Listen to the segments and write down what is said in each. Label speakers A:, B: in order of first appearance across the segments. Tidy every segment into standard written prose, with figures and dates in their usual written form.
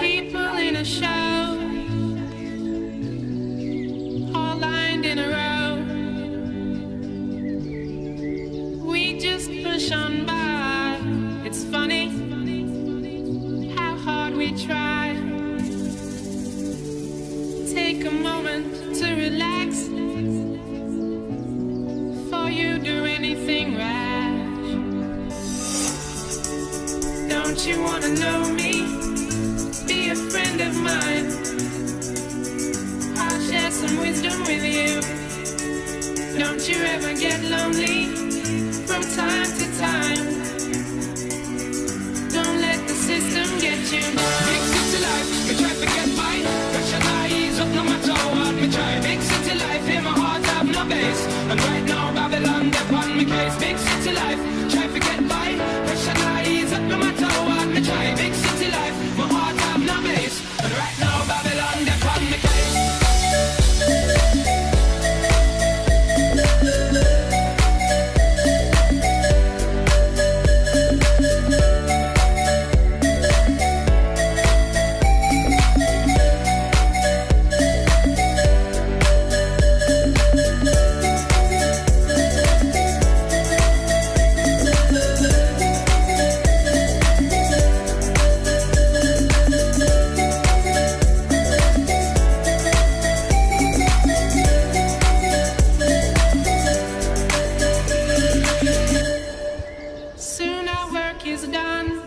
A: People in a show, all lined in a row. We just push on by. It's funny how hard we try. Take a moment to relax before you do anything rash. Don't you wanna know me? Be a friend of mine. I'll share some wisdom with you. Don't you ever get lonely from time to time. Don't let the system get you.
B: Big city life, me try to get by. Pressure not ease up no matter what me try. Big city life, in my heart have no base. And right now Babylon, they're on me case. Big city life, try to get by. Pressure not ease up no matter what me try. Big city life, my heart have no base. And right now Babylon, they're on me case.
A: Soon our work is done,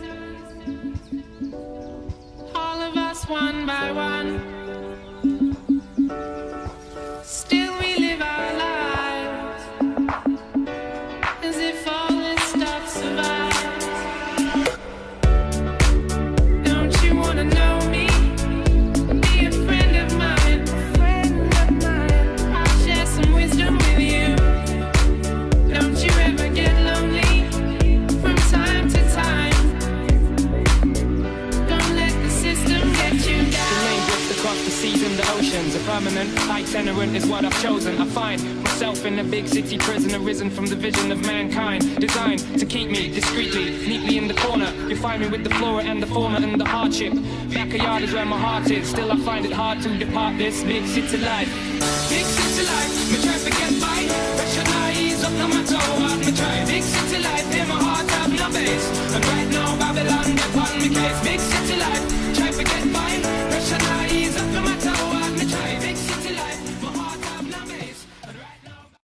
A: all of us one by one. Still we live our lives as if all this stuff survives. Don't you wanna know me? Be a friend of mine. I'll share some wisdom with you. Don't you ever get lonely from time to time. Don't let the system get you
B: The
A: down.
B: main drifts across the seas and the oceans. A permanent itinerant is what I've chosen. I find myself in a big city prison, arisen from the vision of mankind, designed to keep me discreetly, neatly in the corner. You find me with the flora and the fauna and the hardship. Backyard is where my heart is. Still I find it hard to depart this big city life. Big city life, me try to get by. Pressure not ease up no matter what me try. Big city life, in my heart have no base. And right now Babylon, they're on me case. Big city